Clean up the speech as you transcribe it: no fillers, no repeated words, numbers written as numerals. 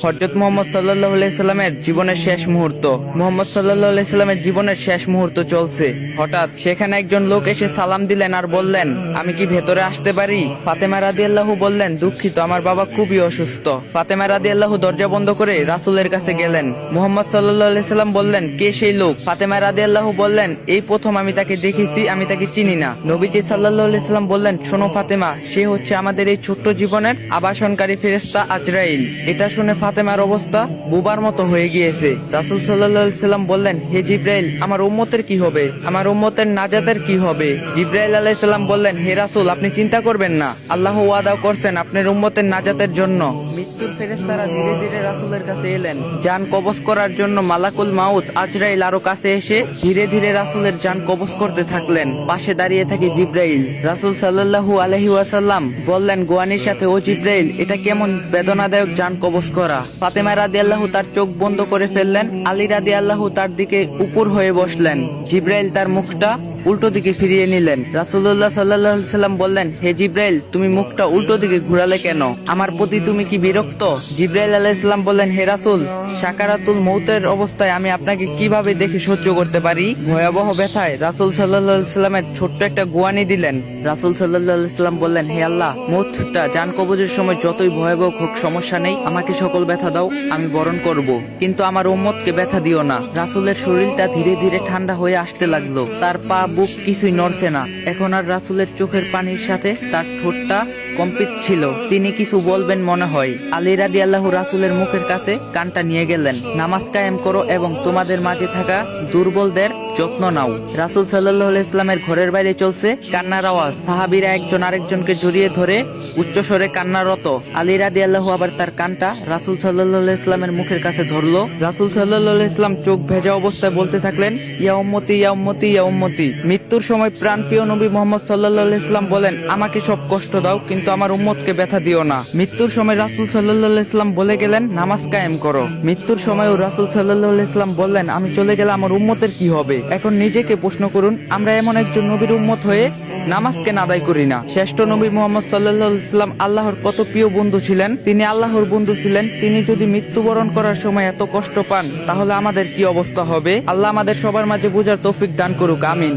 হযরত মুহাম্মদ সাল্লাল্লাহু আলাইহি সাল্লামের জীবনের শেষ মুহূর্ত। মুহাম্মদ সাল্লাল্লাহু আলাইহি সাল্লামের জীবনের শেষ মুহূর্ত চলছে। হঠাৎ সেখানে একজন লোক এসে সালাম দিলেন আর বললেন, আমি কি ভেতরে আসতে পারি? ফাতেমা রাদিয়াল্লাহু বললেন, দুঃখিত, আমার বাবা খুবই অসুস্থ। ফাতেমা রাদিয়াল্লাহু দরজা বন্ধ করে রাসূলের কাছে গেলেন। মুহাম্মদ সাল্লাল্লাহু আলাইহি সাল্লাম বললেন, কে সেই লোক? ফাতেমা রাদিয়াল্লাহু বললেন, এই প্রথম আমি তাকে দেখেছি, আমি তাকে চিনি না। নবীজি সাল্লাল্লাহু আলাইহি সাল্লাম বললেন, শোনো ফাতেমা, সে হচ্ছে আমাদের এই ছোট্ট জীবনের আবাসনকারী ফেরেশতা আজরাইল। এটা শুনে ফাতেমার অবস্থা বুবার মতো হয়ে গিয়েছে। রাসূল সাল্লাল্লাহু আলাইহি সাল্লাম বললেন, হে জিবরাইল, আমার উম্মতের কি হবে? আমার উম্মতের নাজাতের কি হবে? জিবরাইল আলাইহিস সালাম বললেন, হে রাসূল, আপনি চিন্তা করবেন না, আল্লাহ ওয়াদা করছেন আপনার উম্মতের নাজাতের জন্য। মৃত্যুর ফেরেশতারা ধীরে ধীরে রাসূলের কাছে এলেন। জান কবজ করার জন্য মালাকুল মাউত আজরাইল আরো কাছে এসে ধীরে ধীরে রাসূলের জান কবজ করতে থাকলেন। পাশে দাঁড়িয়ে থাকে জিবরাইল। রাসূল সাল্লাল্লাহু আলাইহি ওয়াসাল্লাম বললেন গোয়ানির সাথে, ও জিবরাইল, এটা কেমন বেদনাদায়ক জান কবজ করা। ফাতেমা রাদিয়াল্লাহু তার চোখ বন্ধ করে ফেললেন। আলী রাদিয়াল্লাহু তার দিকে উপর হয়ে বসলেন। জিবরাইল তার মুখটা উল্টো দিকে ফিরিয়ে নিলেন। রাসূলুল্লাহ সাল্লাল্লাহু আলাইহি সাল্লাম বললেন, হে জিবরাইল, তুমি মুখটা উল্টো দিকে ঘুরালে কেন? আমার প্রতি তুমি কি বিরক্ত? জিবরাইল আলাইহিস সালাম বললেন, হে রাসূল, সাকারাতুল মউতের অবস্থায় আমি আপনাকে কিভাবে দেখে সহ্য করতে পারি? ভয়াবহ ব্যথায় রাসূল সাল্লাল্লাহু আলাইহি সাল্লামের ছোট্ট একটা গোয়ানি দিলেন। রাসূল সাল্লাল্লাহু আলাইহি সাল্লাম বললেন, হে আল্লাহ, মউতটা জান কবজের সময় যতই ভয়াবহ হোক সমস্যা নেই, আমাকে সকল ব্যথা দাও, আমি বরণ করব, কিন্তু আমার উম্মতকে ব্যথা দিও না। রাসূলের শরীরটা ধীরে ধীরে ঠান্ডা হয়ে আসতে লাগলো। তার পা বুক কিছুই নড়ছে না। এখন আর রাসূলের চোখের পানির সাথে তার ঠোঁটটা কম্পিত ছিল। তিনি কিছু বলবেন মনে হয়। আলী রাদিয়াল্লাহু রাসূলের মুখের কাছে কানটা নিয়ে গেলেন। নামাজ কায়েম করো এবং তোমাদের মাঝে থাকা দুর্বলদের যত্ন নাও। রাসূল সাল্লাল্লাহু আলাইহি সাল্লামের ঘরের বাইরে চলছে কান্নার আওয়াজ। সাহাবীরা একজন আরেকজনকে জড়িয়ে ধরে উচ্চস্বরে কান্নারত। আলী রাদিয়াল্লাহু আবার তার কানটা রাসূল সাল্লাল্লাহু আলাইহি সাল্লামের মুখের কাছে ধরলো। রাসূল সাল্লাল্লাহু আলাইহি সাল্লাম চোখ ভেজা অবস্থায় বলতে থাকলেন, ইয়া উম্মতি, ইয়া উম্মতি, ইয়া উম্মতি। মৃত্যুর সময় প্রাণপ্রিয় নবী মুহাম্মদ সাল্লাল্লাহু আলাইহি সাল্লাম বলেন, আমাকে সব কষ্ট দাও, কিন্তু আমার উম্মতকে ব্যথা দিও না। মৃত্যুর সময় রাসূল সাল্লাল্লাহু আলাইহি সাল্লাম বলে গেলেন, নামাজ কায়েম করো। মৃত্যুর সময়ও রাসূল সাল্লাল্লাহু আলাইহি সাল্লাম বললেন, আমি চলে গেলে আমার উম্মতের কি হবে? এখন নিজেকে প্রশ্ন করুন, আমরা এমন একজন নবীর উম্মত হয়ে নামাজকে আদায় করি না। শ্রেষ্ঠ নবী মুহাম্মদ সাল্লাল্লাহু আলাইহি সাল্লাম আল্লাহর কত প্রিয় বন্ধু ছিলেন। তিনি আল্লাহর বন্ধু ছিলেন। তিনি যদি মৃত্যুবরণ করার সময় এত কষ্ট পান, তাহলে আমাদের কি অবস্থা হবে? আল্লাহ আমাদের সবার মাঝে বুঝার তৌফিক দান করুক, আমিন।